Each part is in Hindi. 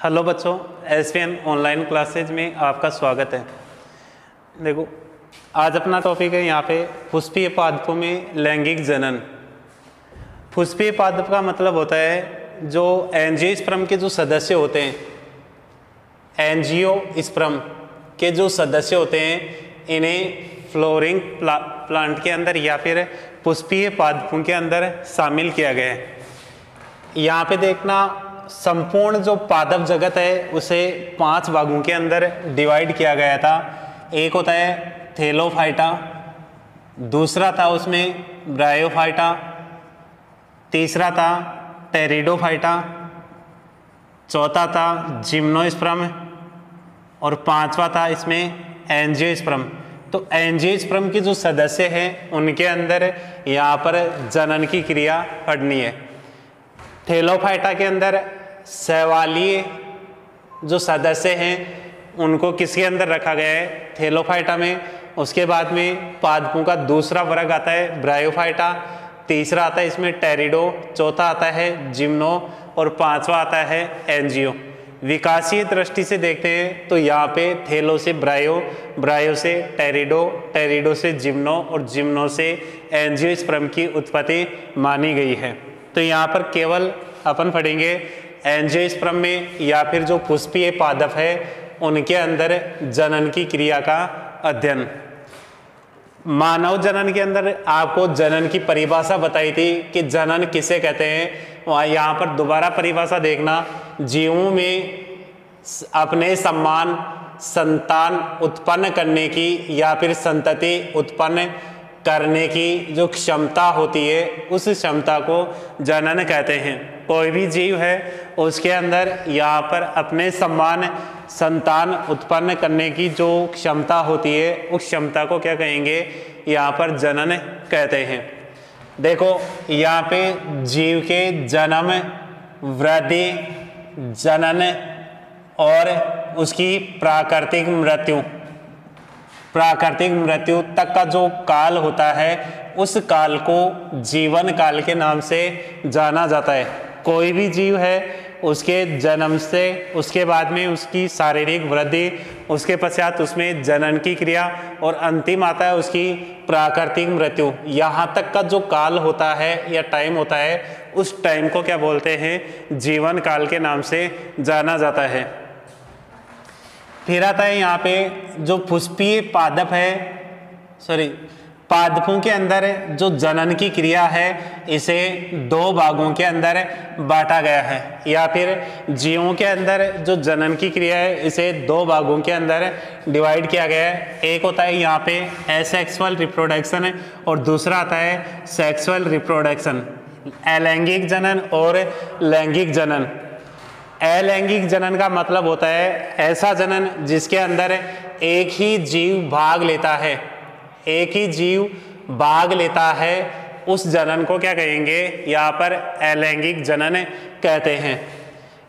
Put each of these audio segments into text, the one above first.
हेलो बच्चों, एसवीएन ऑनलाइन क्लासेज में आपका स्वागत है। देखो, आज अपना टॉपिक है यहाँ पे पुष्पीय पादपों में लैंगिक जनन। पुष्पीय पादप का मतलब होता है जो एंजियोस्पर्म के जो सदस्य होते हैं, एंजियोस्पर्म के जो सदस्य होते हैं, इन्हें फ्लोरिंग प्लांट के अंदर या फिर पुष्पीय पादपों के अंदर शामिल किया गया है। यहाँ पे देखना, संपूर्ण जो पादप जगत है उसे 5 भागों के अंदर डिवाइड किया गया था। एक होता है थैलोफाइटा, दूसरा था उसमें ब्रायोफाइटा, तीसरा था टेरिडोफाइटा, चौथा था जिम्नोस्पर्म और पांचवा था इसमें एंजियोस्पर्म। तो एंजियोस्पर्म के जो सदस्य हैं उनके अंदर यहाँ पर जनन की क्रिया पड़नी है। थैलोफाइटा के अंदर शैवालीय जो सदस्य हैं उनको किसके अंदर रखा गया है? थैलोफाइटा में। उसके बाद में पादपों का दूसरा वर्ग आता है ब्रायोफाइटा, तीसरा आता है इसमें टेरिडो, चौथा आता है जिम्नो और पांचवा आता है एंजियो। विकासीय दृष्टि से देखते हैं तो यहाँ पे थैलो से ब्रायो, ब्रायो से टेरिडो, टेरिडो से जिम्नो और जिम्नो से एंजियोस्पर्म की उत्पत्ति मानी गई है। तो यहाँ पर केवल अपन पढ़ेंगे एंजियोस्पर्म में या फिर जो पुष्पीय पादप है उनके अंदर जनन की क्रिया का अध्ययन। मानव जनन के अंदर आपको जनन की परिभाषा बताई थी कि जनन किसे कहते हैं। वहाँ यहाँ पर दोबारा परिभाषा देखना, जीवों में अपने समान संतान उत्पन्न करने की या फिर संतति उत्पन्न करने की जो क्षमता होती है उस क्षमता को जनन कहते हैं। कोई भी जीव है उसके अंदर यहाँ पर अपने समान संतान उत्पन्न करने की जो क्षमता होती है उस क्षमता को क्या कहेंगे? यहाँ पर जनन कहते हैं। देखो, यहाँ पे जीव के जन्म, वृद्धि, जनन और उसकी प्राकृतिक मृत्यु तक का जो काल होता है उस काल को जीवन काल के नाम से जाना जाता है। कोई भी जीव है उसके जन्म से, उसके बाद में उसकी शारीरिक वृद्धि, उसके पश्चात उसमें जनन की क्रिया और अंतिम आता है उसकी प्राकृतिक मृत्यु। यहाँ तक का जो काल होता है या टाइम होता है उस टाइम को क्या बोलते हैं? जीवन काल के नाम से जाना जाता है। फिर आता है यहाँ पे जो पुष्पीय पादप है, पादपों के अंदर जो जनन की क्रिया है इसे 2 भागों के अंदर बांटा गया है, या फिर जीवों के अंदर जो जनन की क्रिया है इसे 2 भागों के अंदर डिवाइड किया गया है। एक होता है यहाँ पे एसेक्सुअल रिप्रोडक्शन और दूसरा आता है सेक्सुअल रिप्रोडक्शन, अलैंगिक जनन और लैंगिक जनन। अलैंगिक जनन का मतलब होता है ऐसा जनन जिसके अंदर एक ही जीव भाग लेता है, एक ही जीव भाग लेता है, उस जनन को क्या कहेंगे? यहाँ पर अलैंगिक जनन कहते हैं।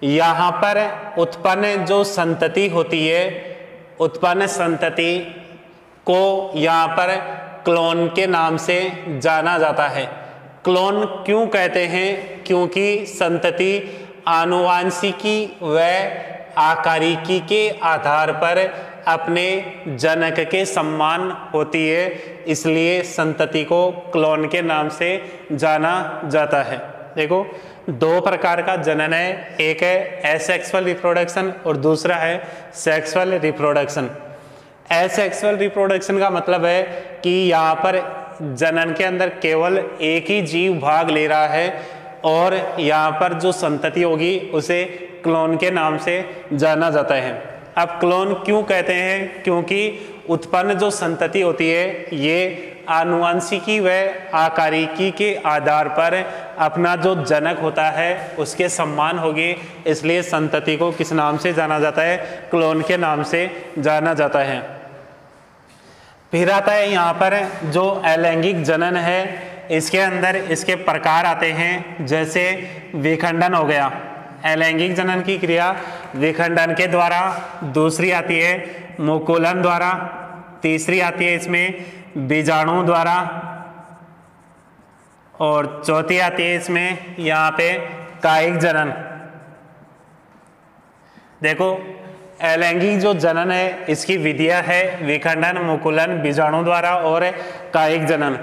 यहाँ पर उत्पन्न जो संतति होती है, उत्पन्न संतति को यहाँ पर क्लोन के नाम से जाना जाता है। क्लोन क्यों कहते हैं? क्योंकि संतति आनुवांशिकी व आकारिकी के आधार पर अपने जनक के समान होती है, इसलिए संतति को क्लोन के नाम से जाना जाता है। देखो, 2 प्रकार का जनन है, एक है एसेक्सुअल रिप्रोडक्शन और दूसरा है सेक्सुअल रिप्रोडक्शन। एसेक्सुअल रिप्रोडक्शन का मतलब है कि यहाँ पर जनन के अंदर केवल एक ही जीव भाग ले रहा है और यहाँ पर जो संतति होगी उसे क्लोन के नाम से जाना जाता है। अब क्लोन क्यों कहते हैं? क्योंकि उत्पन्न जो संतति होती है ये आनुवंशिकी व आकारिकी के आधार पर अपना जो जनक होता है उसके समान होगी, इसलिए संतति को किस नाम से जाना जाता है? क्लोन के नाम से जाना जाता है। फिर आता है यहाँ पर जो अलैंगिक जनन है, इसके अंदर इसके प्रकार आते हैं, जैसे विखंडन हो गया, अलैंगिक जनन की क्रिया विखंडन के द्वारा, दूसरी आती है मुकुलन द्वारा, तीसरी आती है इसमें बीजाणु द्वारा और चौथी आती है इसमें यहाँ पे कायिक जनन। देखो अलैंगिक जो जनन है इसकी विधियां है विखंडन, मुकुलन, बीजाणु द्वारा और कायिक जनन।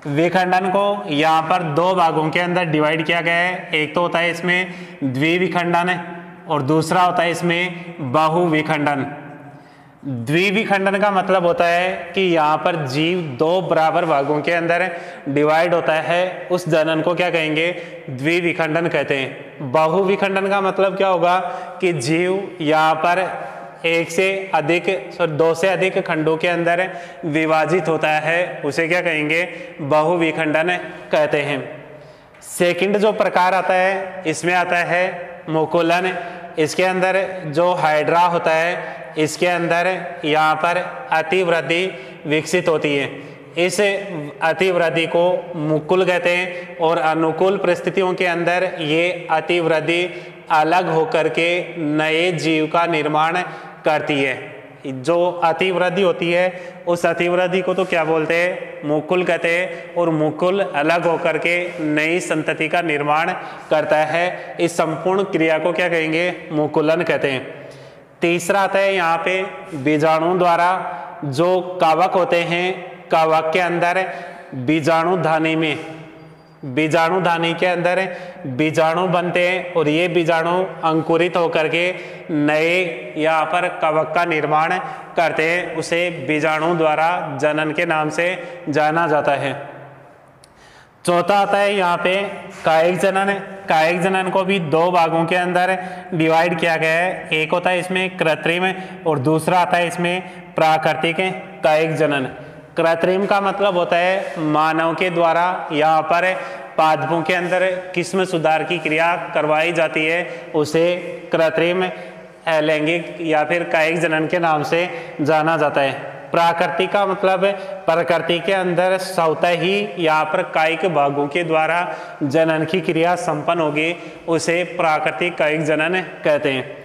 विखंडन को यहाँ पर दो भागों के अंदर डिवाइड किया गया है। एक तो होता है इसमें द्विविखंडन और दूसरा होता है इसमें बहुविखंडन। द्विविखंडन का मतलब होता है कि यहाँ पर जीव दो बराबर भागों के अंदर डिवाइड होता है, उस जनन को क्या कहेंगे, द्विविखंडन कहते हैं। बहुविखंडन का मतलब क्या होगा कि जीव यहाँ पर दो से अधिक खंडों के अंदर विभाजित होता है, उसे क्या कहेंगे, बहुविखंडन कहते हैं। सेकंड जो प्रकार आता है इसमें आता है मुकुलन। इसके अंदर जो हाइड्रा होता है इसके अंदर यहाँ पर अतिवृद्धि विकसित होती है। इस अतिवृद्धि को मुकुल कहते हैं और अनुकूल परिस्थितियों के अंदर ये अतिवृद्धि अलग होकर के नए जीव का निर्माण करती है। जो अतिवृद्धि होती है उस अतिवृद्धि को तो क्या बोलते हैं, मुकुल कहते हैं, और मुकुल अलग होकर के नई संतति का निर्माण करता है। इस संपूर्ण क्रिया को क्या कहेंगे, मुकुलन कहते हैं। तीसरा आता है यहाँ पे बीजाणु द्वारा। जो कवक होते हैं, कवक के अंदर बीजाणुधानी के अंदर बीजाणु बनते हैं और ये बीजाणु अंकुरित होकर के नए यहाँ पर कवक का निर्माण करते हैं, उसे बीजाणु द्वारा जनन के नाम से जाना जाता है। चौथा आता है यहाँ पे कायिक जनन। कायिक जनन को भी दो भागों के अंदर डिवाइड किया गया है। एक होता है इसमें कृत्रिम और दूसरा आता है इसमें प्राकृतिक कायिक जनन। कृत्रिम का मतलब होता है मानव के द्वारा यहाँ पर पादपों के अंदर किस्म सुधार की क्रिया करवाई जाती है, उसे कृत्रिम अलैंगिक या फिर कायिक जनन के नाम से जाना जाता है। प्राकृतिक का मतलब प्रकृति के अंदर स्वतः ही यहाँ पर कायिक भागों के द्वारा जनन की क्रिया संपन्न होगी, उसे प्राकृतिक कायिक जनन कहते हैं।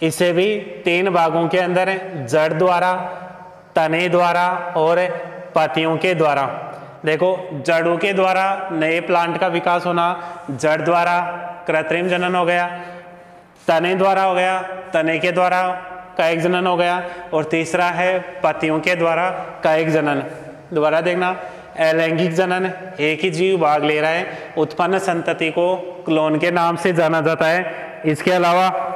इसे भी तीन भागों के अंदर जड़ द्वारा, तने द्वारा और पत्तियों के द्वारा। देखो जड़ों के द्वारा नए प्लांट का विकास होना, जड़ द्वारा कृत्रिम जनन हो गया, तने द्वारा हो गया, तने के द्वारा कायिक जनन हो गया, और तीसरा है पत्तियों के द्वारा कायिक जनन। दोबारा देखना, अलैंगिक जनन एक ही जीव भाग ले रहा है, उत्पन्न संतति को क्लोन के नाम से जाना जाता है। इसके अलावा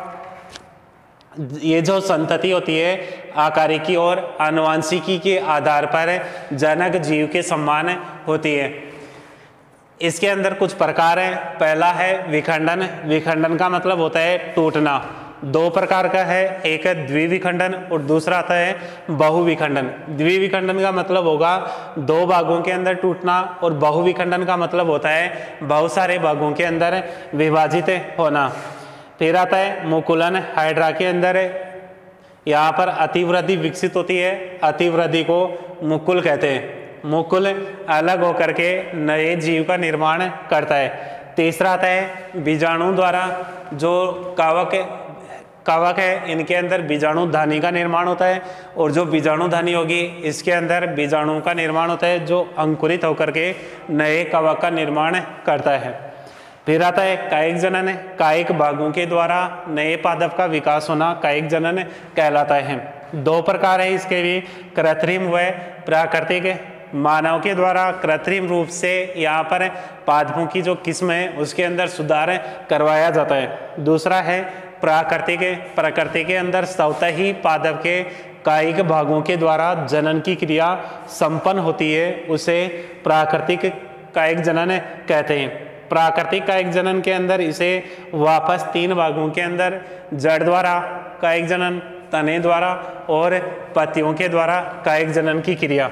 ये जो संतति होती है आकारिकी और आनुवंशिकी के आधार पर जनक जीव के समान होती है। इसके अंदर कुछ प्रकार हैं। पहला है विखंडन। विखंडन का मतलब होता है टूटना। दो प्रकार का है, एक है द्विविखंडन और दूसरा आता है बहुविखंडन। द्विविखंडन का मतलब होगा दो भागों के अंदर टूटना, और बहुविखंडन का मतलब होता है बहुत सारे भागों के अंदर विभाजित होना। फिर आता है मुकुलन। हाइड्रा के अंदर यहाँ पर अतिवृद्धि विकसित होती है, अतिवृद्धि को मुकुल कहते हैं। मुकुल अलग होकर के नए जीव का निर्माण करता है। तीसरा आता है बीजाणु द्वारा। जो कवक है इनके अंदर बीजाणुधानी का निर्माण होता है, और जो बीजाणुधानी होगी इसके अंदर बीजाणु का निर्माण होता है, जो अंकुरित होकर के नए कवक का निर्माण करता है। फिर आता है कायिक जनन। कायिक भागों के द्वारा नए पादप का विकास होना कायिक जनन कहलाता है। दो प्रकार है इसके भी, कृत्रिम व प्राकृतिक। मानव के द्वारा कृत्रिम रूप से यहाँ पर पादपों की जो किस्म है उसके अंदर सुधार करवाया जाता है। दूसरा है प्राकृतिक। प्रकृति के अंदर स्वतः ही पादप के कायिक भागों के द्वारा जनन की क्रिया संपन्न होती है, उसे प्राकृतिक कायिक जनन कहते हैं। प्राकृतिक कायिक जनन के अंदर इसे वापस तीन भागों के अंदर जड़ द्वारा कायिक जनन, तने द्वारा और पत्तियों के द्वारा कायिक जनन की क्रिया।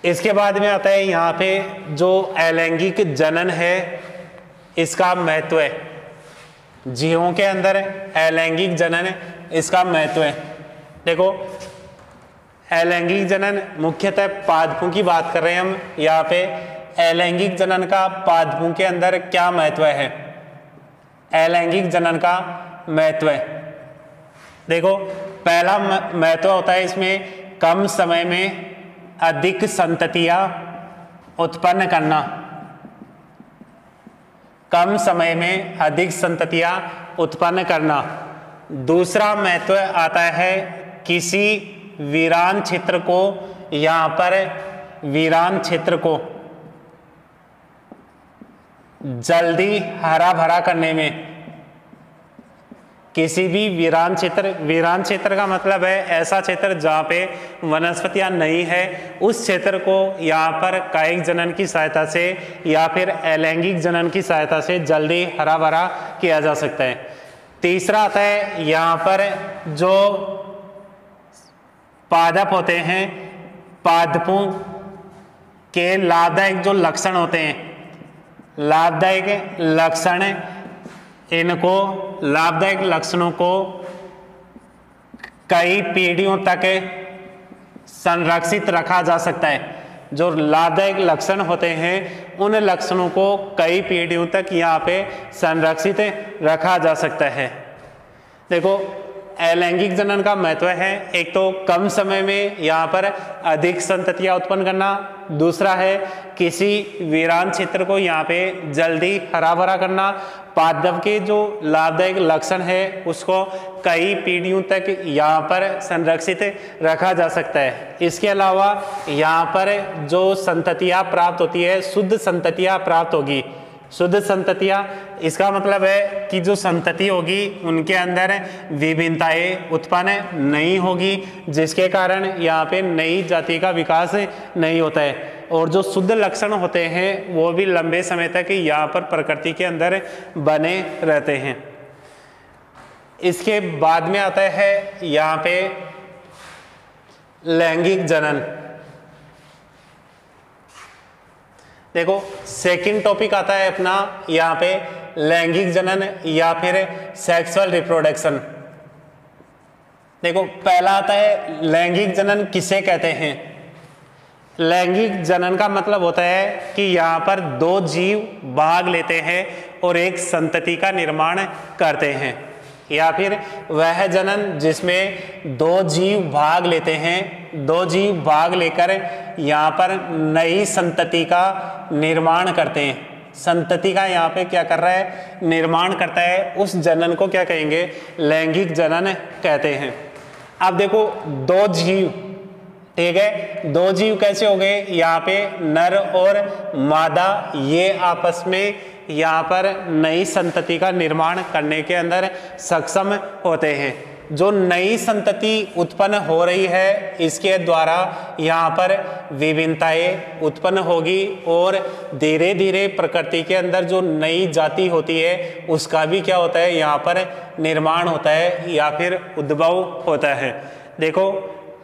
इसके बाद में आता है यहाँ पे जो अलैंगिक जनन है इसका महत्व है। जीवों के अंदर अलैंगिक जनन इसका महत्व है। देखो अलैंगिक जनन मुख्यतः पादपों की बात कर रहे हैं हम यहाँ पे। अलैंगिक जनन का पादपों के अंदर क्या महत्व है? अलैंगिक जनन का महत्व है, देखो पहला महत्व होता है इसमें कम समय में अधिक संततियां उत्पन्न करना। कम समय में अधिक संततियां उत्पन्न करना। दूसरा महत्व आता है किसी वीरान क्षेत्र को, यहाँ पर वीरान क्षेत्र को जल्दी हरा भरा करने में। किसी भी वीरान क्षेत्र का मतलब है ऐसा क्षेत्र जहाँ पे वनस्पतियाँ नहीं है, उस क्षेत्र को यहाँ पर कायिक जनन की सहायता से या फिर अलैंगिक जनन की सहायता से जल्दी हरा भरा किया जा सकता है। तीसरा आता है यहाँ पर जो पादप होते हैं, पादपों के लाभदायक जो लक्षण होते हैं, लाभदायक लक्षण, इनको लाभदायक लक्षणों को कई पीढ़ियों तक संरक्षित रखा जा सकता है। जो लाभदायक लक्षण होते हैं उन लक्षणों को कई पीढ़ियों तक यहाँ पे संरक्षित रखा जा सकता है। देखो अलैंगिक जनन का महत्व है, एक तो कम समय में यहाँ पर अधिक संततियाँ उत्पन्न करना, दूसरा है किसी वीरान क्षेत्र को यहाँ पे जल्दी हरा भरा करना, पादप के जो लाभदायक लक्षण है उसको कई पीढ़ियों तक यहाँ पर संरक्षित रखा जा सकता है। इसके अलावा यहाँ पर जो संततियाँ प्राप्त होती है, शुद्ध संततियाँ प्राप्त होगी। शुद्ध संततियाँ, इसका मतलब है कि जो संतति होगी उनके अंदर विभिन्नताएं उत्पन्न नहीं होगी, जिसके कारण यहाँ पे नई जाति का विकास नहीं होता है। और जो शुद्ध लक्षण होते हैं वो भी लंबे समय तक यहाँ पर प्रकृति के अंदर बने रहते हैं। इसके बाद में आता है यहाँ पे लैंगिक जनन। देखो सेकंड टॉपिक आता है अपना यहाँ पे लैंगिक जनन या फिर सेक्सुअल रिप्रोडक्शन। देखो पहला आता है लैंगिक जनन किसे कहते हैं। लैंगिक जनन का मतलब होता है कि यहाँ पर दो जीव भाग लेते हैं और एक संतति का निर्माण करते हैं, या फिर वह जनन जिसमें दो जीव भाग लेते हैं, दो जीव भाग लेकर यहाँ पर नई संतति का निर्माण करते हैं। संतति का यहाँ पे क्या कर रहा है, निर्माण करता है, उस जनन को क्या कहेंगे, लैंगिक जनन कहते हैं। अब देखो दो जीव, ठीक है, दो जीव कैसे हो गए, यहाँ पे नर और मादा, ये आपस में यहाँ पर नई संतति का निर्माण करने के अंदर सक्षम होते हैं। जो नई संतति उत्पन्न हो रही है इसके द्वारा यहाँ पर विभिन्नताएं उत्पन्न होगी और धीरे धीरे प्रकृति के अंदर जो नई जाति होती है उसका भी क्या होता है, यहाँ पर निर्माण होता है या फिर उद्भव होता है। देखो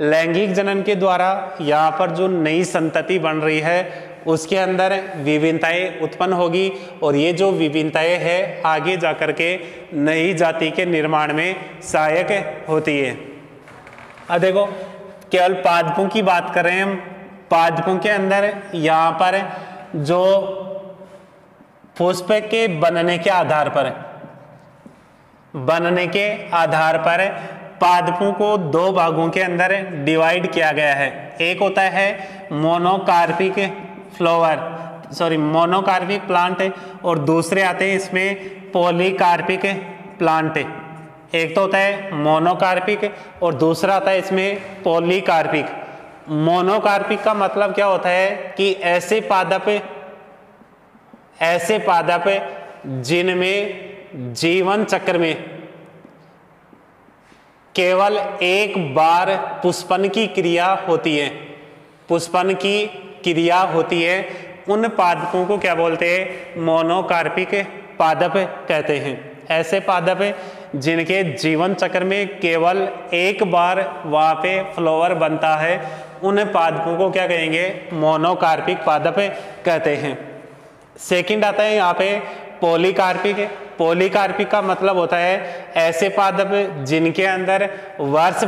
लैंगिक जनन के द्वारा यहाँ पर जो नई संतति बन रही है उसके अंदर विभिन्नताएं उत्पन्न होगी और ये जो विभिन्नताएं है आगे जाकर के नई जाति के निर्माण में सहायक होती है। अब देखो केवल पादपों की बात कर रहे हैं हम। पादपों के अंदर यहाँ पर जो पुष्प के बनने के आधार पर पादपों को दो भागों के अंदर डिवाइड किया गया है। एक होता है मोनोकार्पिक प्लांट और दूसरे आते हैं इसमें पॉलीकार्पिक प्लांट। एक तो होता है मोनोकार्पिक और दूसरा आता है इसमें पॉलीकार्पिक। मोनोकार्पिक का मतलब क्या होता है कि ऐसे पादप जिनमें जीवन चक्र में केवल एक बार पुष्पन की क्रिया होती है, उन पादपों को क्या बोलते हैं, मोनोकार्पिक पादप कहते हैं। ऐसे पादप जिनके जीवन चक्र में केवल एक बार वहाँ पे फ्लावर बनता है, उन पादपों को क्या कहेंगे, मोनोकार्पिक पादप कहते हैं। सेकंड आता है यहाँ पे पॉलीकार्पिक। पॉलीकार्पिक का मतलब होता है ऐसे पादप जिनके अंदर वर्ष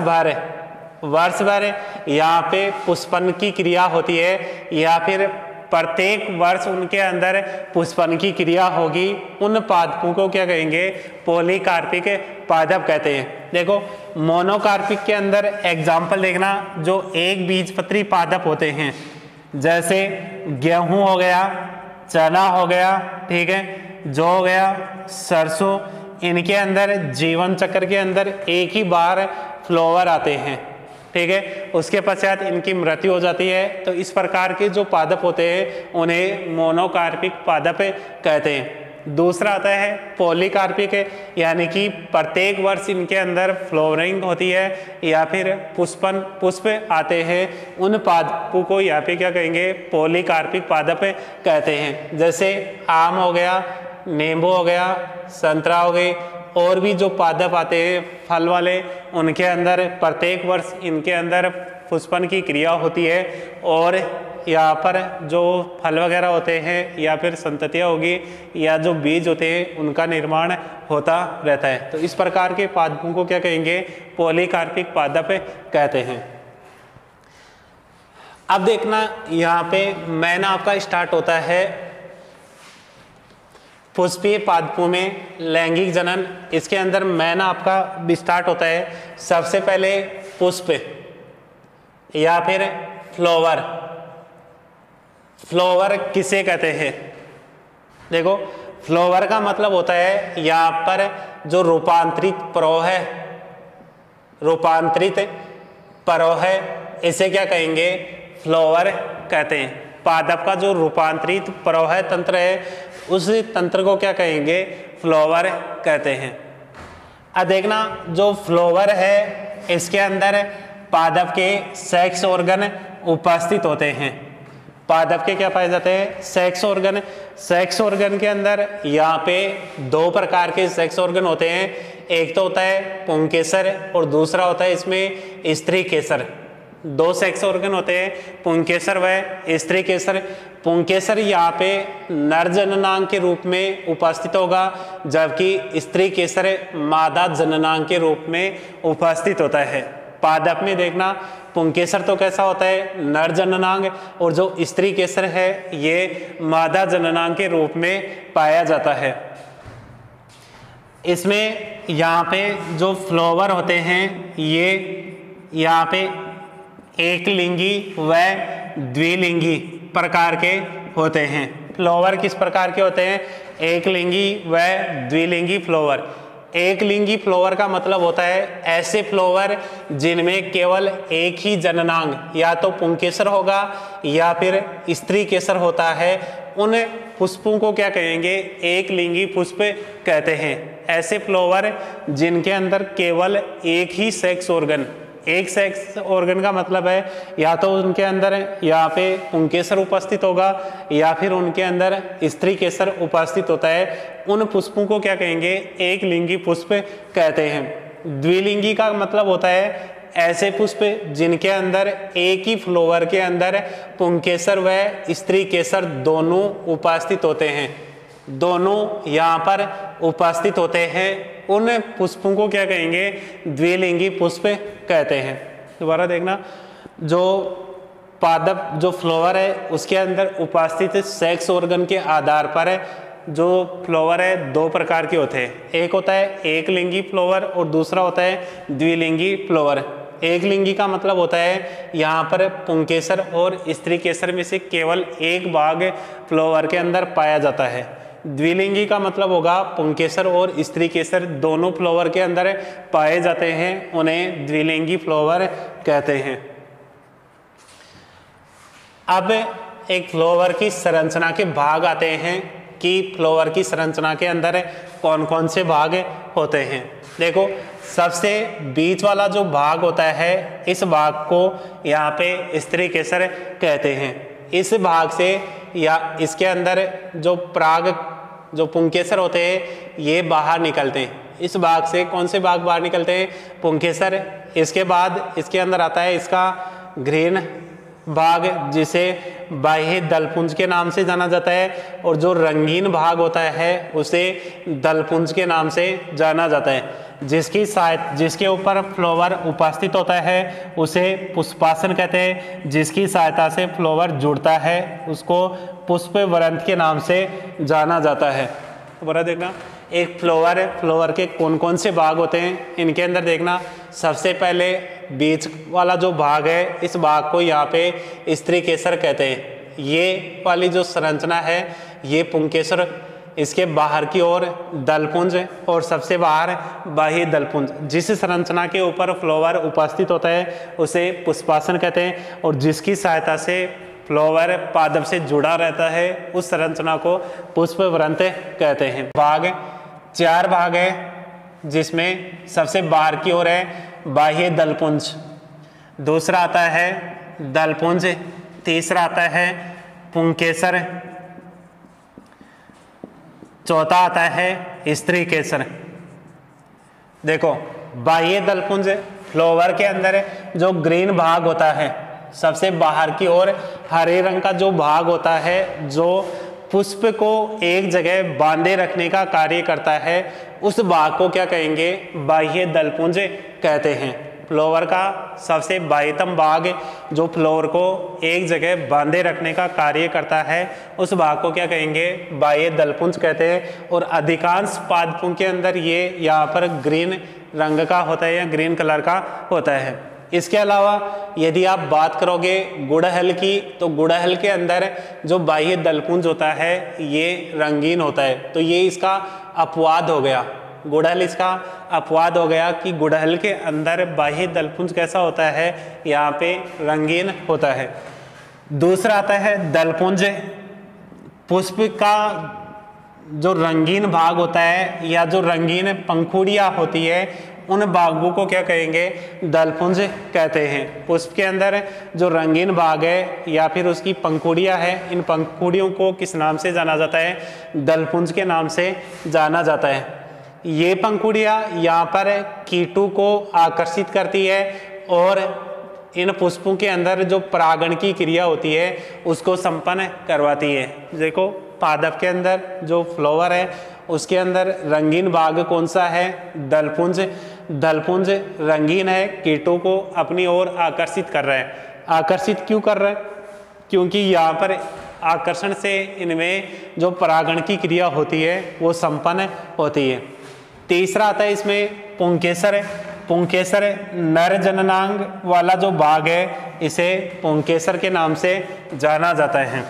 भर यहाँ पे पुष्पन की क्रिया होती है या फिर प्रत्येक वर्ष उनके अंदर पुष्पन की क्रिया होगी, उन पादपों को क्या कहेंगे, पॉलीकार्पिक पादप कहते हैं। देखो मोनोकार्पिक के अंदर एग्जाम्पल देखना, जो एक बीजपत्री पादप होते हैं, जैसे गेहूं हो गया, चना हो गया, ठीक है, जौ हो गया, सरसों, इनके अंदर जीवन चक्र के अंदर एक ही बार फ्लावर आते हैं, ठीक है, उसके पश्चात इनकी मृत्यु हो जाती है। तो इस प्रकार के जो पादप होते हैं उन्हें मोनोकार्पिक पादप कहते हैं। दूसरा आता है पॉलीकार्पिक, यानी कि प्रत्येक वर्ष इनके अंदर फ्लोरिंग होती है या फिर पुष्प आते हैं, उन पादपों को यहाँ पे क्या कहेंगे, पॉलीकार्पिक पादप कहते हैं। जैसे आम हो गया, नींबू हो गया, संतरा हो गई, और भी जो पादप आते हैं फल वाले, उनके अंदर प्रत्येक वर्ष इनके अंदर पुष्पन की क्रिया होती है और यहाँ पर जो फल वगैरह होते हैं या फिर संततियाँ होगी या जो बीज होते हैं उनका निर्माण होता रहता है। तो इस प्रकार के पादपों को क्या कहेंगे, पॉलीकार्पिक पादप कहते हैं। अब देखना यहाँ पे मैन आपका स्टार्ट होता है पुष्पीय पादपों में लैंगिक जनन, इसके अंदर मैन आपका स्टार्ट होता है सबसे पहले पुष्प या फिर फ्लावर। फ्लावर किसे कहते हैं, देखो फ्लावर का मतलब होता है यहाँ पर जो रूपांतरित परव है, रूपांतरित परव है, इसे क्या कहेंगे, फ्लावर कहते हैं। पादप का जो रूपांतरित परव है तंत्र है, उस तंत्र को क्या कहेंगे, फ्लावर कहते हैं। अब देखना जो फ्लावर है इसके अंदर पादप के सेक्स ऑर्गन उपस्थित होते हैं। पादप के क्या पाए जाते हैं, सेक्स ऑर्गन। सेक्स ऑर्गन के अंदर यहाँ पे दो प्रकार के सेक्स ऑर्गन होते हैं, एक तो होता है पुंकेसर और दूसरा होता है इसमें स्त्री केसर। दो सेक्स ऑर्गन होते हैं, पुंकेसर व स्त्री केसर। पुंकेसर यहाँ पे नर जननांग के रूप में उपस्थित होगा, जबकि स्त्री केसर मादा जननांग के रूप में उपस्थित होता है। पादप में देखना पुंकेसर तो कैसा होता है, नर जननांग, और जो स्त्री केसर है ये मादा जननांग के रूप में पाया जाता है। इसमें यहाँ पे जो फ्लावर होते हैं ये यहाँ पे एक लिंगी व द्विलिंगी प्रकार के होते हैं। फ्लावर किस प्रकार के होते हैं, एक लिंगी व द्विलिंगी फ्लावर। एक लिंगी फ्लावर का मतलब होता है ऐसे फ्लावर जिनमें केवल एक ही जननांग या तो पुंकेसर होगा या फिर स्त्री केसर होता है, उन पुष्पों को क्या कहेंगे, एक लिंगी पुष्प कहते हैं। ऐसे फ्लावर जिनके अंदर केवल एक ही सेक्स ऑर्गन, एक सेक्स ऑर्गन का मतलब है या तो उनके अंदर यहाँ पे पुंकेसर उपस्थित होगा या फिर उनके अंदर स्त्री केसर उपस्थित होता है, उन पुष्पों को क्या कहेंगे, एक लिंगी पुष्प कहते हैं। द्विलिंगी का मतलब होता है ऐसे पुष्प जिनके अंदर एक ही फ्लावर के अंदर पुंकेसर व स्त्री केसर दोनों उपस्थित होते हैं, दोनों यहाँ पर उपस्थित होते हैं, उन पुष्पों को क्या कहेंगे, द्विलिंगी पुष्प कहते हैं। दोबारा देखना, जो पादप जो फ्लावर है उसके अंदर उपस्थित सेक्स ऑर्गन के आधार पर जो फ्लावर है दो प्रकार के होते हैं, एक होता है एक लिंगी फ्लावर और दूसरा होता है द्विलिंगी फ्लावर। एक लिंगी का मतलब होता है यहाँ पर पुंकेसर और स्त्री केसर में से केवल एक भाग फ्लावर के अंदर पाया जाता है। द्विलिंगी का मतलब होगा पुंकेसर और स्त्री केसर दोनों फ्लावर के अंदर पाए जाते हैं, उन्हें द्विलिंगी फ्लावर कहते हैं। अब एक फ्लावर की संरचना के भाग आते हैं कि फ्लावर की संरचना के अंदर कौन कौन से भाग होते हैं। देखो, सबसे बीच वाला जो भाग होता है इस भाग को यहाँ पे स्त्री केसर कहते हैं। इस भाग से या इसके अंदर जो पराग जो पुंकेसर होते हैं ये बाहर निकलते हैं। इस भाग से कौन से भाग बाहर निकलते हैं, पुंकेसर। इसके बाद इसके अंदर आता है इसका ग्रीन भाग जिसे बाह्य दलपुंज के नाम से जाना जाता है, और जो रंगीन भाग होता है उसे दलपुंज के नाम से जाना जाता है। जिसके ऊपर फ्लावर उपस्थित होता है उसे पुष्पासन कहते हैं। जिसकी सहायता से फ्लावर जुड़ता है उसको पुष्प वृंत के नाम से जाना जाता है। दोबारा देखना, एक फ्लावर है, फ्लावर के कौन कौन से भाग होते हैं इनके अंदर देखना। सबसे पहले बीच वाला जो भाग है इस भाग को यहाँ पे स्त्री केसर कहते हैं। ये वाली जो संरचना है ये पुंकेसर इसके बाहर की ओर दलपुंज और सबसे बाहर बाह्य दलपुंज। जिस संरचना के ऊपर फ्लावर उपस्थित होता है उसे पुष्पासन कहते हैं, और जिसकी सहायता से फ्लावर पादप से जुड़ा रहता है उस संरचना को पुष्पवृंत कहते हैं। भाग 4 भाग है, जिसमें सबसे बाहर की ओर है बाह्य दलपुंज, दूसरा आता है दलपुंज, तीसरा आता है पुंकेसर, चौथा आता है स्त्री केसर। देखो, बाह्य दलपुंज फ्लावर के अंदर जो ग्रीन भाग होता है, सबसे बाहर की ओर हरे रंग का जो भाग होता है, जो पुष्प को एक जगह बांधे रखने का कार्य करता है, उस भाग को क्या कहेंगे? बाह्य दलपुंज कहते हैं। फ्लावर का सबसे बाह्यतम भाग जो फ्लावर को एक जगह बांधे रखने का कार्य करता है, उस भाग को क्या कहेंगे? बाह्य दलपुंज कहते हैं। और अधिकांश पादपों के अंदर ये यहाँ पर ग्रीन रंग का होता है या ग्रीन कलर का होता है। इसके अलावा यदि आप बात करोगे गुड़हल की, तो गुड़हल के अंदर जो बाह्य दलपुंज होता है ये रंगीन होता है। तो ये इसका अपवाद हो गया, गुड़हल इसका अपवाद हो गया कि गुड़हल के अंदर बाह्य दलपुंज कैसा होता है? यहाँ पे रंगीन होता है। दूसरा आता है दलपुंज। पुष्प का जो रंगीन भाग होता है या जो रंगीन पंखुड़ियाँ होती है, उन भागों को क्या कहेंगे? दलपुंज कहते हैं। पुष्प के अंदर जो रंगीन भाग है या फिर उसकी पंखुड़ियाँ है, इन पंखुड़ियों को किस नाम से जाना जाता है? दलपुंज के नाम से जाना जाता है। ये पंखुड़ियाँ यहाँ पर कीटों को आकर्षित करती है और इन पुष्पों के अंदर जो परागण की क्रिया होती है उसको संपन्न करवाती है। देखो, पादप के अंदर जो फ्लावर है उसके अंदर रंगीन भाग कौन सा है? दलपुंज। दलपुंज रंगीन है, कीटों को अपनी ओर आकर्षित कर रहा है। आकर्षित क्यों कर रहा है? क्योंकि यहाँ पर आकर्षण से इनमें जो परागण की क्रिया होती है वो संपन्न होती है। तीसरा आता है इसमें पुंकेसर। पुंकेसर नर जननांग वाला जो भाग है, इसे पुंकेसर के नाम से जाना जाता है।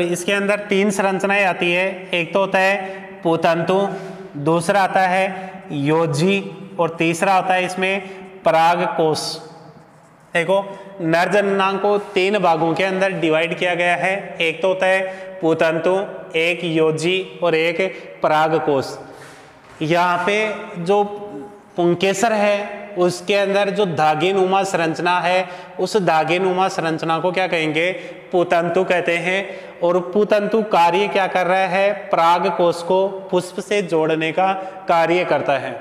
इसके अंदर 3 संरचनाएं आती है। एक तो होता है पुतंतु, दूसरा आता है योजी और तीसरा होता है इसमें परागकोश। देखो, नर जननांग को 3 भागों के अंदर डिवाइड किया गया है। एक तो होता है पुतंतु, एक योजी और एक परागकोश। यहाँ पे जो पुंकेसर है उसके अंदर जो धागेनुमा संरचना है, उस धागेनुमा संरचना को क्या कहेंगे? पुतंतु कहते हैं। और पुतंतु कार्य क्या कर रहा है? परागकोश को पुष्प से जोड़ने का कार्य करता है।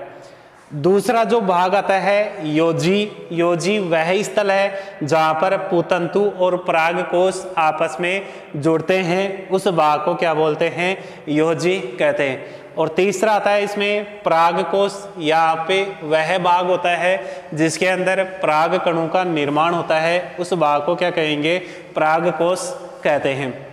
दूसरा जो भाग आता है योजी। योजी वह स्थल है जहाँ पर पुतंतु और परागकोश आपस में जुड़ते हैं, उस भाग को क्या बोलते हैं? योजी कहते हैं। और तीसरा आता है इसमें परागकोश। यहाँ पे वह भाग होता है जिसके अंदर पराग कणों का निर्माण होता है, उस भाग को क्या कहेंगे? परागकोश कहते हैं।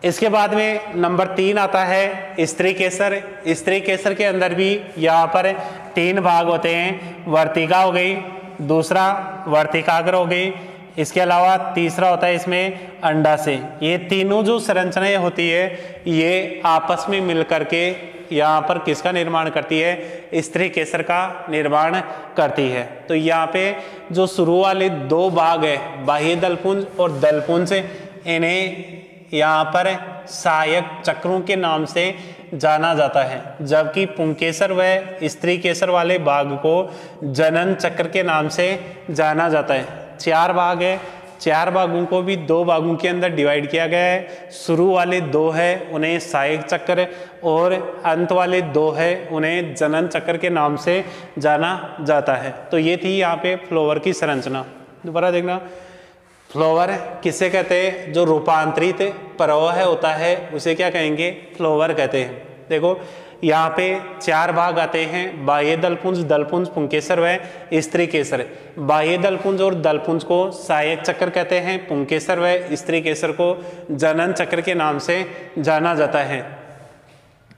इसके बाद में नंबर 3 आता है स्त्री केसर। स्त्री केसर के अंदर भी यहाँ पर 3 भाग होते हैं। वर्तिका हो गई, दूसरा वर्तिकाग्र हो गई, इसके अलावा तीसरा होता है इसमें अंडाशय। ये तीनों जो संरचनाएं होती है ये आपस में मिलकर के यहाँ पर किसका निर्माण करती है? स्त्री केसर का निर्माण करती है। तो यहाँ पे जो शुरू वाले 2 भाग है बाह्य दलपुंज और दलपुंज, इन्हें यहाँ पर सहायक चक्रों के नाम से जाना जाता है, जबकि पुंकेसर व स्त्री केसर वाले भाग को जनन चक्र के नाम से जाना जाता है। 4 भाग है, 4 भागों को भी 2 भागों के अंदर डिवाइड किया गया है। शुरू वाले 2 है उन्हें सहायक चक्र और अंत वाले 2 है उन्हें जनन चक्र के नाम से जाना जाता है। तो ये थी यहाँ पे फ्लावर की संरचना। दोबारा देखना, फ्लावर किसे कहते हैं? जो रूपांतरित प्रवाह होता है उसे क्या कहेंगे? फ्लावर कहते हैं। देखो, यहाँ पे 4 भाग आते हैं, बाह्य दलपुंज, दलपुंज, पुंकेसर व स्त्री केसर। बाह्य दलपुंज और दलपुंज को सहायक चक्र कहते हैं, पुंकेसर व स्त्री केसर को जनन चक्र के नाम से जाना जाता है।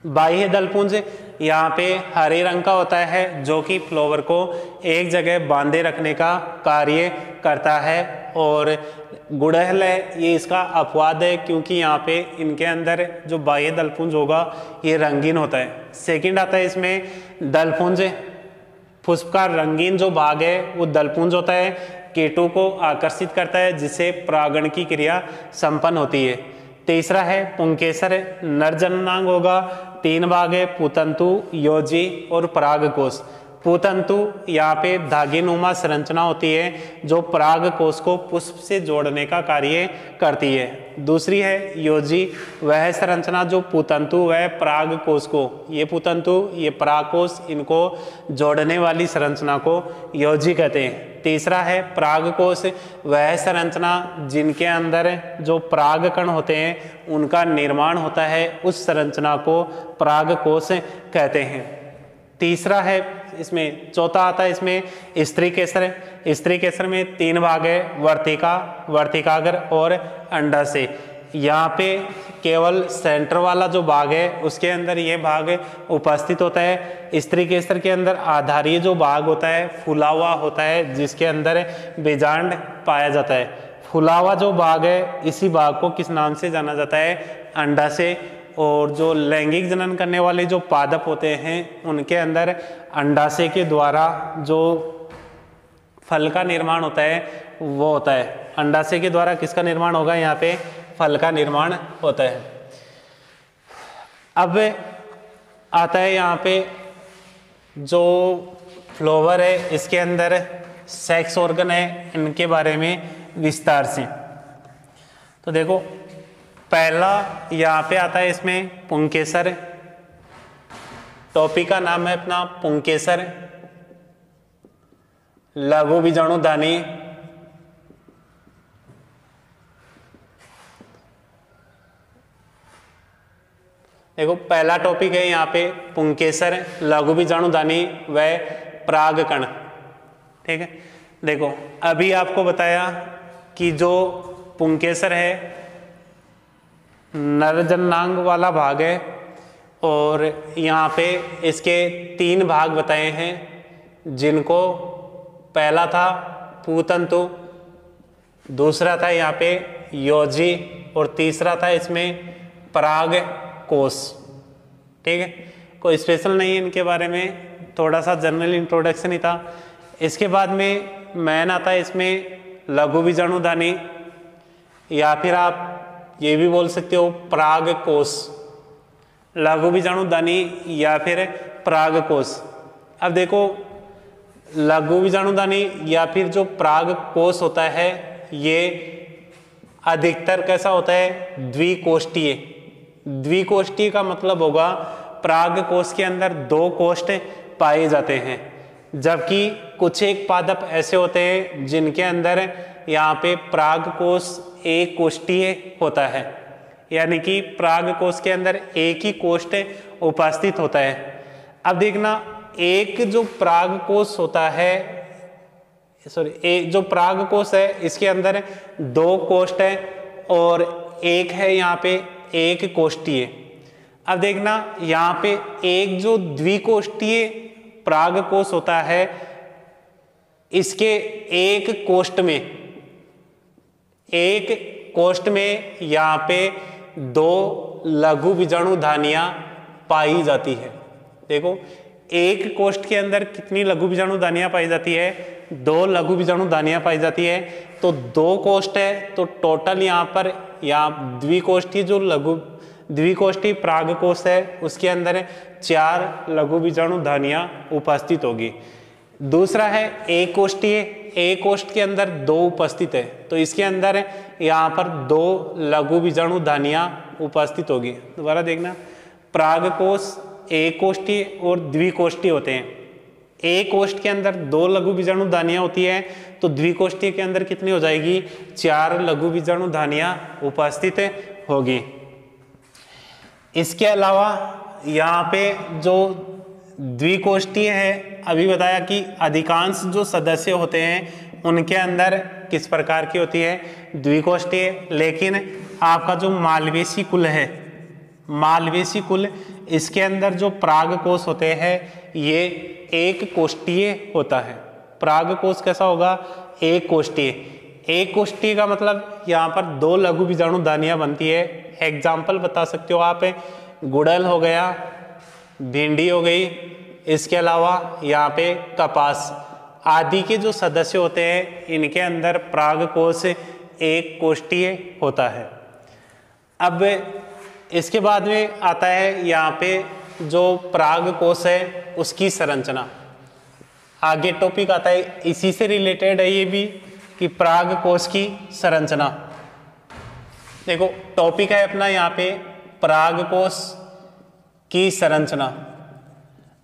बाह्य दलपुंज यहाँ पे हरे रंग का होता है जो कि फ्लावर को एक जगह बांधे रखने का कार्य करता है, और गुड़हल है ये इसका अपवाद है, क्योंकि यहाँ पे इनके अंदर जो बाह्य दलपुंज होगा ये रंगीन होता है। सेकंड आता है इसमें दलपुंज, पुष्प का रंगीन जो भाग है वो दलपुंज होता है, कीटों को आकर्षित करता है जिससे परागण की क्रिया संपन्न होती है। तीसरा है पुंकेसर, नर जननांग होगा, 3 भाग है, पुतंतु, योजी और परागकोश। पुतंतु यहाँ पे धागेनुमा संरचना होती है जो परागकोश को पुष्प से जोड़ने का कार्य करती है। दूसरी है योजी, वह संरचना जो पुतंतु वह परागकोश को, ये पुतंतु ये परागकोश, इनको जोड़ने वाली संरचना को योजी कहते हैं। तीसरा है परागकोश, वह संरचना जिनके अंदर जो परागकण होते हैं उनका निर्माण होता है, उस संरचना को परागकोश कहते हैं। तीसरा है इसमें, चौथा आता है इसमें स्त्री केसर। स्त्री केसर में 3 भाग है, वर्तिका, वर्तिकाग्र और अंडाशय। यहाँ पे केवल सेंटर वाला जो भाग है उसके अंदर ये भाग उपस्थित होता है। स्त्री केसर के अंदर आधारीय जो भाग होता है फूला हुआ होता है जिसके अंदर बीजांड पाया जाता है। फूला हुआ जो भाग है इसी भाग को किस नाम से जाना जाता है? अंडाशय। और जो लैंगिक जनन करने वाले जो पादप होते हैं उनके अंदर अंडाशय के द्वारा जो फल का निर्माण होता है वो होता है। अंडाशय के द्वारा किसका निर्माण होगा? यहाँ पे फल का निर्माण होता है। अब आता है यहाँ पे जो फ्लावर है इसके अंदर सेक्स ऑर्गन है, इनके बारे में विस्तार से तो देखो। पहला यहाँ पे आता है इसमें पुंकेसर, टॉपिक का नाम है अपना पुंकेसर। लघु बीजाणुधानी, देखो पहला टॉपिक है यहाँ पे पुंकेसर, लघु बीजाणुधानी व परागकण। ठीक है, देखो अभी आपको बताया कि जो पुंकेसर है नर जननांग वाला भाग है और यहाँ पे इसके 3 भाग बताए हैं, जिनको पहला था पुतंतु, दूसरा था यहाँ पे योजी और तीसरा था इसमें परागकोश। ठीक है, कोई स्पेशल नहीं है इनके बारे में, थोड़ा सा जनरल इंट्रोडक्शन ही था। इसके बाद में मैन आता है इसमें लघु बीजाणुधानी, या फिर आप ये भी बोल सकते हो परागकोश। लघु बीजाणुधानी या फिर परागकोश। अब देखो लघु बीजाणुधानी या फिर जो परागकोश होता है ये अधिकतर कैसा होता है? द्विकोष्ठीय। द्विकोष्ठीय का मतलब होगा परागकोश के अंदर 2 कोष्ठ पाए जाते हैं, जबकि कुछ एक पादप ऐसे होते हैं जिनके अंदर यहाँ पे परागकोश एक कोष्ठीय होता है, यानी कि परागकोश के अंदर एक ही कोष्ठ उपस्थित होता है। अब देखना, एक जो परागकोश होता है, एक जो परागकोश है इसके अंदर 2 कोष्ठ है और एक है यहाँ पे एक कोष्ठीय। अब देखना यहाँ पे एक जो द्विकोष्ठीय परागकोश होता है इसके एक कोष्ठ में यहाँ पे 2 लघु बीजाणुधानियां पाई जाती है। देखो एक कोष्ठ के अंदर कितनी लघु बीजाणुधानियां पाई जाती है? 2 लघु बीजाणुधानियां पाई जाती है। तो 2 कोष्ठ है तो टोटल यहाँ पर द्विकोष्ठी जो द्विकोष्ठी परागकोश है उसके अंदर 4 लघु बीजाणुधानियां उपस्थित होगी। दूसरा है एक कोष्ठीय, एक कोष्ठ के अंदर 2 उपस्थित है, तो इसके अंदर यहाँ पर 2 लघु बीजाणुधानियां उपस्थित होगी। दोबारा देखना, परागकोश एक कोष्ठीय और द्विकोष्ठीय होते हैं। एक कोष्ठ के अंदर 2 लघु बीजाणुधानियां होती है तो द्विकोष्ठीय के अंदर कितनी हो जाएगी? 4 लघु बीजाणुधानियां उपस्थित होगी। इसके अलावा यहाँ पे जो द्विकोष्ठीय है, अभी बताया कि अधिकांश जो सदस्य होते हैं उनके अंदर किस प्रकार की होती है? द्विकोष्ठीय। लेकिन आपका जो मालवेसी कुल है, मालवेसी कुल, इसके अंदर जो परागकोश होते हैं ये एक कोष्ठीय होता है। परागकोश कैसा होगा? एक कोष्ठीय। एक कोष्ठी का मतलब यहाँ पर 2 लघु बीजाणु दानियां बनती है। एग्जाम्पल बता सकते हो आप, गुड़हल हो गया, भिंडी हो गई, इसके अलावा यहाँ पे कपास आदि के जो सदस्य होते हैं इनके अंदर परागकोश एक कोष्ठीय होता है। अब इसके बाद में आता है यहाँ पे जो परागकोश है उसकी संरचना। आगे टॉपिक आता है इसी से रिलेटेड है ये भी कि परागकोश की संरचना। देखो टॉपिक है अपना यहाँ पे परागकोश की संरचना।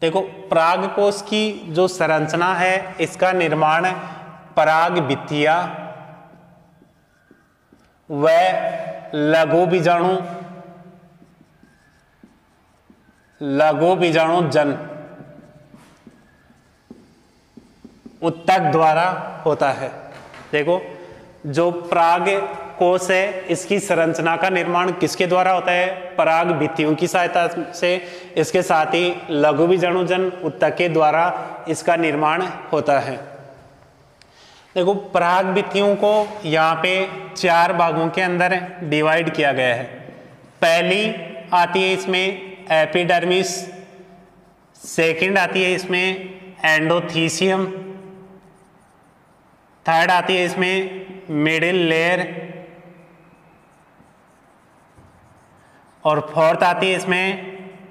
देखो परागकोश की जो संरचना है इसका निर्माण परागभित्तियां व लघु बीजाणु जन उत्तक द्वारा होता है। देखो जो परागकोश है इसकी संरचना का निर्माण किसके द्वारा होता है? परागभित्तियों की सहायता से, इसके साथ ही लघु बीजाणुजन उत्तक के द्वारा इसका निर्माण होता है। देखो परागभित्तियों को यहाँ पे 4 भागों के अंदर डिवाइड किया गया है। पहली आती है इसमें एपिडर्मिस, सेकंड आती है इसमें एंडोथीसियम, थर्ड आती है इसमें मिडिल लेयर और फोर्थ आती है इसमें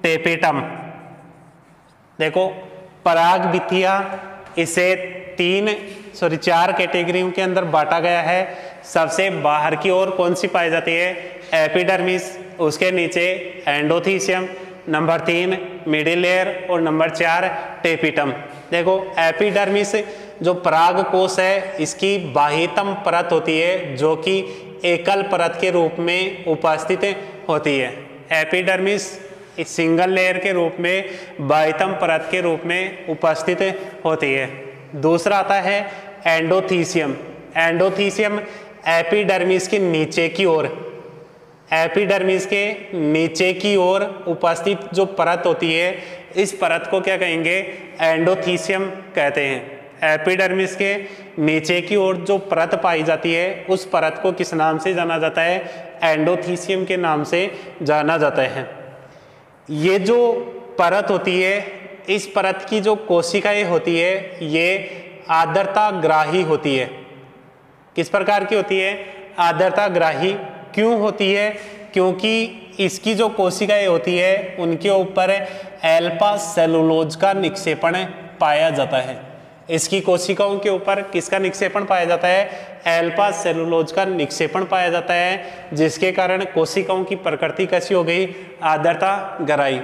टेपेटम। देखो परागभित्तियां इसे 4 कैटेगरियों के अंदर बांटा गया है। सबसे बाहर की ओर कौन सी पाई जाती है? एपिडर्मिस, उसके नीचे एंडोथीसियम, नंबर 3 मिडिल लेयर और नंबर 4 टेपिटम। देखो एपिडर्मिस जो परागकोश है इसकी बाह्यतम परत होती है जो कि एकल परत के रूप में उपस्थित होती है। एपिडर्मिस सिंगल लेयर के रूप में बाह्यतम परत के रूप में उपस्थित होती है। दूसरा आता है एंडोथीसियम। एंडोथीसियम एपिडर्मिस के नीचे की ओर, एपिडर्मिस के नीचे की ओर उपस्थित जो परत होती है इस परत को क्या कहेंगे? एंडोथीसियम कहते हैं। एपिडर्मिस के नीचे की ओर जो परत पाई जाती है उस परत को किस नाम से जाना जाता है? एंडोथीसियम के नाम से जाना जाता है। ये जो परत होती है इस परत की जो कोशिकाएं होती है ये आर्द्रताग्राही होती है। किस प्रकार की होती है? आर्द्रताग्राही। क्यों होती है? क्योंकि इसकी जो कोशिकाएं होती है उनके ऊपर एल्फा सेलुलोज का निक्षेपण पाया जाता है। इसकी कोशिकाओं के ऊपर किसका निक्षेपण पाया जाता है? एल्फा सेलुलोज का निक्षेपण पाया जाता है, जिसके कारण कोशिकाओं की प्रकृति कैसी हो गई? आर्द्रताग्राही।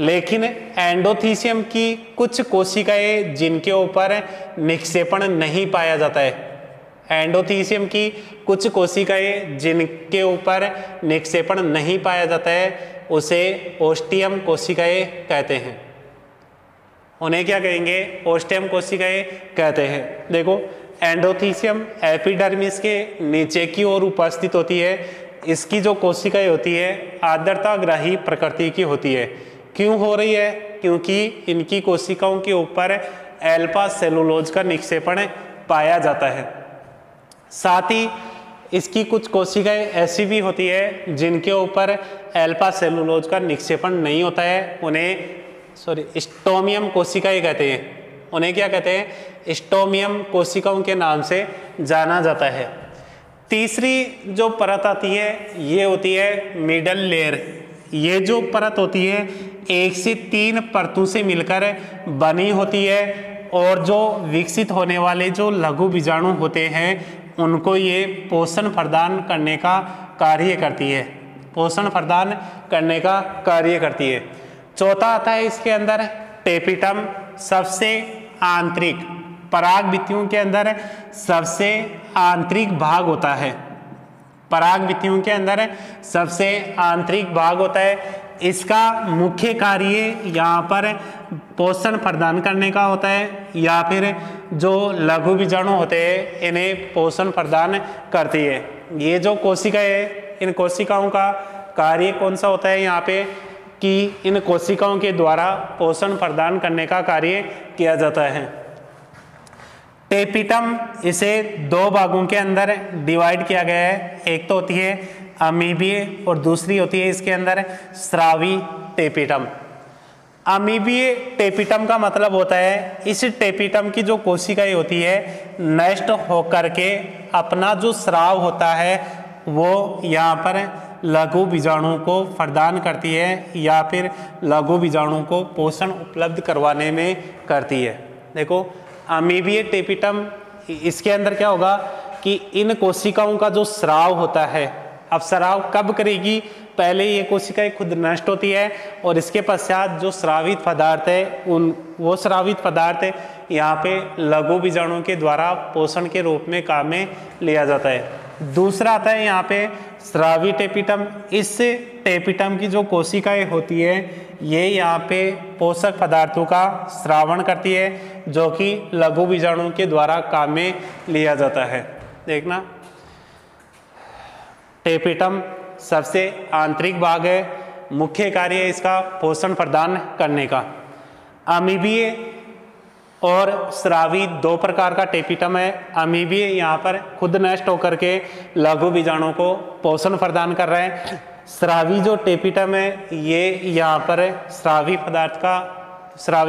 लेकिन एंडोथीसियम की कुछ कोशिकाएं जिनके ऊपर निक्षेपण नहीं पाया जाता है, एंडोथीसियम की कुछ कोशिकाएं जिनके ऊपर निक्षेपण नहीं पाया जाता है उसे ओस्टियम कोशिकाएं कहते हैं। उन्हें क्या कहेंगे? ओस्टियम कोशिकाएं कहते हैं। देखो एंडोथीसियम एपिडर्मिस के नीचे की ओर उपस्थित होती है। इसकी जो कोशिकाएं होती है आर्द्रताग्राही प्रकृति की होती है। क्यों हो रही है? क्योंकि इनकी कोशिकाओं के ऊपर एल्फा सेलुलोज का निक्षेपण पाया जाता है। साथ ही इसकी कुछ कोशिकाएं ऐसी भी होती है जिनके ऊपर एल्फा सेलुलोज का निक्षेपण नहीं होता है। उन्हें स्टोमियम कोशिकाएं कहते हैं। उन्हें क्या कहते हैं? स्टोमियम कोशिकाओं के नाम से जाना जाता है। तीसरी जो परत आती है ये होती है मिडल लेयर। ये जो परत होती है 1 से 3 परतों से मिलकर बनी होती है और जो विकसित होने वाले जो लघु बीजाणु होते हैं उनको ये पोषण प्रदान करने का कार्य करती है। पोषण प्रदान करने का कार्य करती है। चौथा आता है इसके अंदर टेपिटम। सबसे आंतरिक परागभित्तियों के अंदर सबसे आंतरिक भाग होता है। परागभित्तियों के अंदर सबसे आंतरिक भाग होता है। इसका मुख्य कार्य यहाँ पर पोषण प्रदान करने का होता है या फिर जो लघु बीजाणु होते हैं इन्हें पोषण प्रदान करती है। ये जो कोशिकाएं है इन कोशिकाओं का कार्य कौन सा होता है यहाँ पे कि इन कोशिकाओं के द्वारा पोषण प्रदान करने का कार्य किया जाता है। टेपिटम इसे दो भागों के अंदर डिवाइड किया गया है। एक तो होती है अमीबीय और दूसरी होती है इसके अंदर स्रावी टेपिटम। अमीबीय टेपिटम का मतलब होता है इस टेपिटम की जो कोशिकाएं होती है नष्ट होकर के अपना जो स्राव होता है वो यहाँ पर लघु बीजाणु को प्रदान करती है या फिर लघु बीजाणु को पोषण उपलब्ध करवाने में करती है। देखो अमीबीय टेपिटम, इसके अंदर क्या होगा कि इन कोशिकाओं का जो स्राव होता है, अब स्राव कब करेगी, पहले ये कोशिकाएं खुद नष्ट होती है और इसके पश्चात जो स्रावित पदार्थ है वो स्रावित पदार्थ यहाँ पे लघु बीजाणुओं के द्वारा पोषण के रूप में काम में लिया जाता है। दूसरा आता है यहाँ पे स्रावी टेपिटम। इस टेपिटम की जो कोशिकाएं होती है ये यहाँ पे पोषक पदार्थों का स्रावण करती है जो कि लघु बीजाणुओं के द्वारा काम में लिया जाता है। देखना टेपिटम सबसे आंतरिक भाग है, मुख्य कार्य है इसका पोषण प्रदान करने का। अमीबीय और स्रावी दो प्रकार का टेपिटम है। अमीबीय यहाँ पर खुद नष्ट होकर के लघु बीजाणुओं को पोषण प्रदान कर रहे हैं। स्रावी जो टेपिटम है ये यहाँ पर स्रावी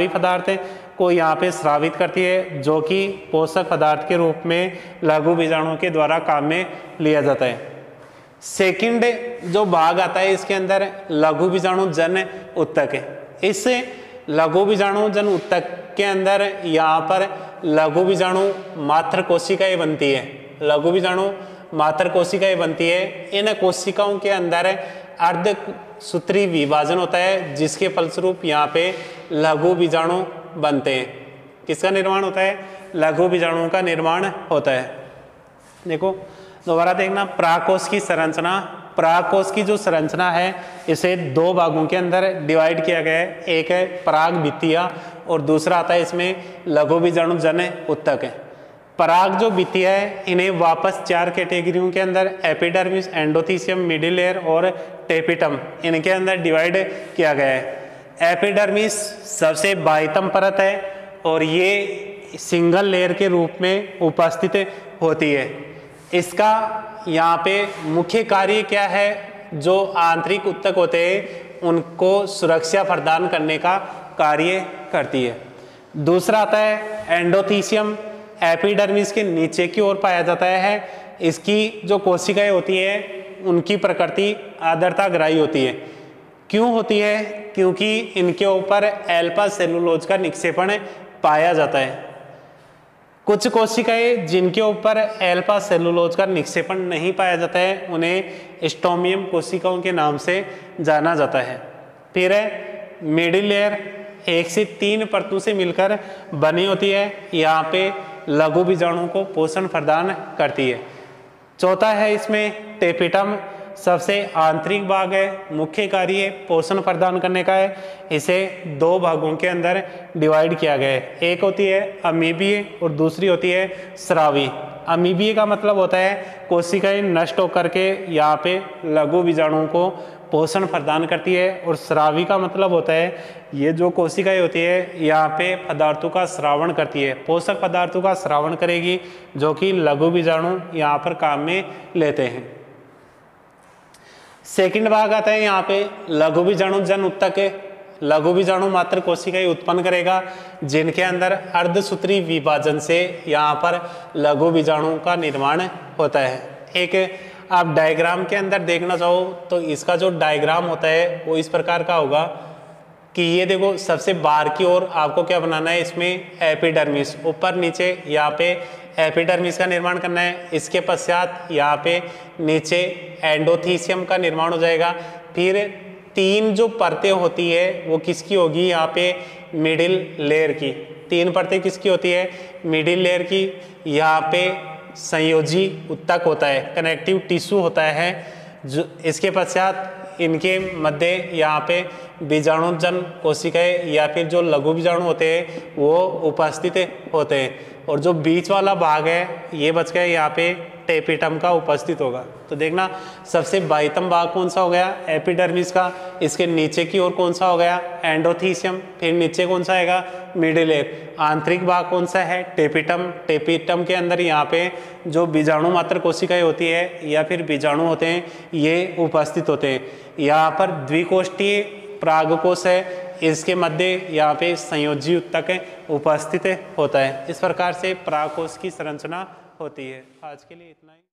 पदार्थ को यहाँ पे स्रावित करती है जो कि पोषक पदार्थ के रूप में लघु बीजाणुओं के द्वारा काम में लिया जाता है। सेकंड जो भाग आता है इसके अंदर लघु बीजाणु जन उत्तक है। इस लघु बीजाणु जन उत्तक के अंदर यहाँ पर लघु बीजाणु मात्र कोशिकाएं बनती है। लघु बीजाणु मात्र कोशिकाएं बनती है। इन कोशिकाओं के अंदर अर्धसूत्री विभाजन होता है जिसके फलस्वरूप यहाँ पे लघु बीजाणु बनते हैं। किसका निर्माण होता है? लघु बीजाणुओं का निर्माण होता है। देखो दोबारा देखना, परागकोश की संरचना। परागकोश की जो संरचना है इसे दो भागों के अंदर डिवाइड किया गया है। एक है पराग भित्तियां और दूसरा आता है इसमें लघु बीजाणु जन उत्तक है। पराग जो भित्तियां है इन्हें वापस चार कैटेगरियों के अंदर एपिडर्मिस, एंडोथीसियम, मिडिल लेयर और टेपिटम इनके अंदर डिवाइड किया गया है। एपिडर्मिस सबसे बाह्यतम परत है और ये सिंगल लेयर के रूप में उपस्थित होती है। इसका यहाँ पे मुख्य कार्य क्या है? जो आंतरिक उत्तक होते हैं उनको सुरक्षा प्रदान करने का कार्य करती है। दूसरा आता है एंडोथीसियम, एपिडर्मिस के नीचे की ओर पाया जाता है। इसकी जो कोशिकाएं होती है उनकी प्रकृति आर्द्रताग्राही होती है। क्यों होती है? क्योंकि इनके ऊपर एल्फा सेलुलोज का निक्षेपण पाया जाता है। कुछ कोशिकाएं जिनके ऊपर एल्फा सेलुलोज का निक्षेपण नहीं पाया जाता है उन्हें स्टोमियम कोशिकाओं के नाम से जाना जाता है। फिर है मिडिल लेयर, 1 से 3 परतों से मिलकर बनी होती है। यहाँ पे लघु बीजाणुओं को पोषण प्रदान करती है। चौथा है इसमें टेपिटम, सबसे आंतरिक भाग है, मुख्य कार्य पोषण प्रदान करने का है। इसे दो भागों के अंदर डिवाइड किया गया है। एक होती है अमीबीय और दूसरी होती है स्रावी। अमीबीय का मतलब होता है कोशिकाएं नष्ट होकर के यहाँ पे लघु बीजाणुओं को पोषण प्रदान करती है, और स्रावी का मतलब होता है ये जो कोशिकाएं होती है यहाँ पे पदार्थों का श्रावण करती है, पोषक पदार्थों का श्रावण करेगी जो कि लघु बीजाणु यहाँ पर काम में लेते हैं। सेकंड भाग आता है यहाँ पे लघु बीजाणु जन उत्तक है। लघु बीजाणु मात्र कोशिकाएं उत्पन्न करेगा जिनके अंदर अर्धसूत्री विभाजन से यहाँ पर लघु बीजाणु का निर्माण होता है। एक आप डायग्राम के अंदर देखना चाहो तो इसका जो डायग्राम होता है वो इस प्रकार का होगा कि ये देखो सबसे बाहर की ओर आपको क्या बनाना है, इसमें एपिडर्मिस, ऊपर नीचे यहाँ पे एपिडर्मिस का निर्माण करना है। इसके पश्चात यहाँ पे नीचे एंडोथीसियम का निर्माण हो जाएगा। फिर 3 जो परतें होती है वो किसकी होगी? यहाँ पे मिडिल लेयर की। 3 परतें किसकी होती है? मिडिल लेयर की। यहाँ पे संयोजी उत्तक होता है, कनेक्टिव टिश्यू होता है। जो इसके पश्चात इनके मध्य यहाँ पे बीजाणुजन कोशिकाएं या फिर जो लघु बीजाणु होते हैं वो उपस्थित होते हैं। और जो बीच वाला भाग है ये बच गया, यहाँ पे टेपिटम का उपस्थित होगा। तो देखना सबसे बाह्यतम भाग कौन सा हो गया, एपिडर्मिस का। इसके नीचे की ओर कौन सा हो गया, एंडोथीसियम। फिर नीचे कौन सा आएगा, मिडिल लेयर। आंतरिक भाग कौन सा है, टेपिटम। टेपिटम के अंदर यहाँ पे जो बीजाणु मात्र कोशिकाएं होती है या फिर बीजाणु होते हैं ये उपस्थित होते हैं। यहाँ पर द्विकोष्ठीय परागकोश है, इसके मध्य यहाँ पे संयोजी ऊतक उपस्थित होता है। इस प्रकार से परागकोश की संरचना होती है। आज के लिए इतना ही।